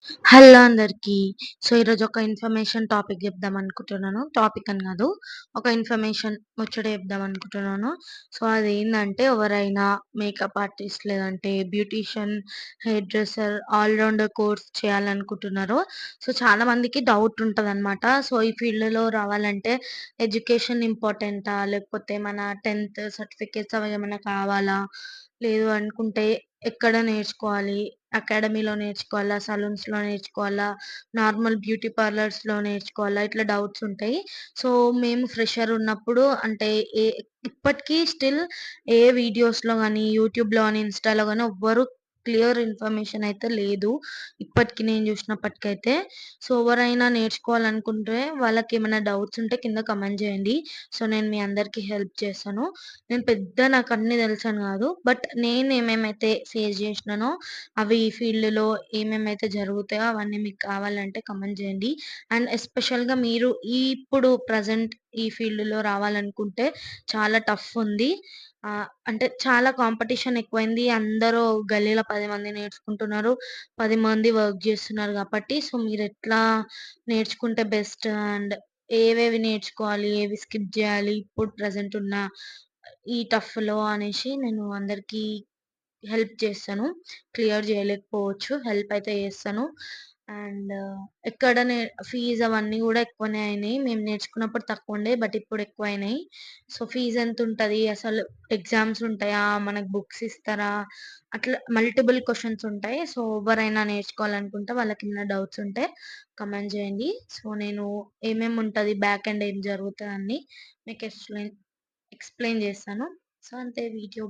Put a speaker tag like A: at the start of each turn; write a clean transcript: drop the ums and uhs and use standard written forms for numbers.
A: Hello అందరికీ. ఈరోజు ఒక ఇన్ఫర్మేషన్ టాపిక్ చెప్దాం అనుకుంటున్నాను. టాపిక్ అని కాదు. ఒక ఇన్ఫర్మేషన్ ముచ్చట చెప్దాం అనుకుంటున్నాను. అదేందంటే ఎవరైనా మేకప్ ఆర్టిస్ట్ లేదంటే beautician, hair dresser all rounder course చేయాలనుకుంటున్నారో చాలా మందికి డౌట్ ఉంటదనమాట. ఈ ఫీల్డ్‌లో రావాలంటే ఎడ్యుకేషన్ ఇంపార్టెంటా? లేకపోతే మన 10థ్ సర్టిఫికేట్స్ అవి ఏమైనా కావాలా? లేదు అనుకుంటే ఎక్కడ నేర్చుకోవాలి? అకాడమీలో నేర్చుకోవాలా? సలూన్స్‌లో నేర్చుకోవాలా? నార్మల్ బ్యూటీ పార్లర్స్‌లో నేర్చుకోవాలా? ఇట్లా డౌట్స్ ఉంటాయి. సో, మేము ఫ్రెషర్ ఉన్నప్పుడు అంటే ఏ ఇప్పటికి స్టిల్ ఏ వీడియోస్‌లో గాని, యూట్యూబ్‌లో గాని, ఇన్‌స్టాలో గాని ఎవ్వరు క్లియర్ ఇన్ఫర్మేషన్ అయితే లేదు. ఇప్పటికి నేను చూసినప్పటికైతే. ఎవరైనా నేర్చుకోవాలనుకుంటే వాళ్ళకేమైనా డౌట్స్ ఉంటే కింద కామెంట్ చేయండి. నేను మీ అందరికీ హెల్ప్ చేస్తాను. నాకు అన్నీ తెలుసని గాదు. బట్ నేను ఏమేమైతే ఫేస్ జేసినానో అవి ఈ ఫీల్డ్‌లో ఏమేమైతే జరుగుతాయో అవన్నీ మీకు కావాలంటే కామెంట్ జేయండి. అండ్ ఎస్పెషల్‌గా మీరు ఇప్పుడు ప్రెజెంట్ ఈ ఫీల్డ్‌లో రావాలనుకుంటే చాలా టఫ్ ఉంది. అంటే చాలా కాంపిటీషన్ ఎక్కువైంది. అందరూ గల్లీలో 10 మంది నేర్చుకుంటున్నారు. 10 మంది వర్క్ జేస్తున్నారు గాబట్టి మీరెట్లా నేర్చుకుంటే బెస్ట్ అండ్ ఏవేవి నేర్చుకోవాలి? ఏవి స్కిప్ జేయాలి? ఇప్పుడు ప్రెజెంట్ ఉన్న ఈ టఫ్‌లో అనేసి నేను అందరికీ హెల్ప్ చేస్తాను. క్లియర్ చేయలేకపోవచ్చు. హెల్ప్ అయితే చేస్తాను. అండ్ ఎక్కడ ఫీజ్ అవన్నీ గూడా ఎక్కువనే అయినాయి. మేము నేర్చుకున్నప్పుడు తక్కువుండే. బట్ ఇప్పుడు ఎక్కువయినాయి. ఫీజ్ ఎంతుంటది? అసలు ఎగ్జామ్స్ ఉంటాయా? మనకు బుక్స్ ఇస్తారా? అట్లా మల్టిపుల్ క్వెషన్స్ ఉంటాయి. ఎవరైనా నేర్చుకోవాలనుకుంటే వాళ్ళకేమైనా డౌట్స్ ఉంటే కామెంట్ చేయండి. నేను ఏమేమి ఉంటది బ్యాక్ ఎండ్ ఏం జరుగుతదన్నీ మీకు ఎక్స్‌ప్లెయిన్ చేస్తాను. అంతే వీడియో.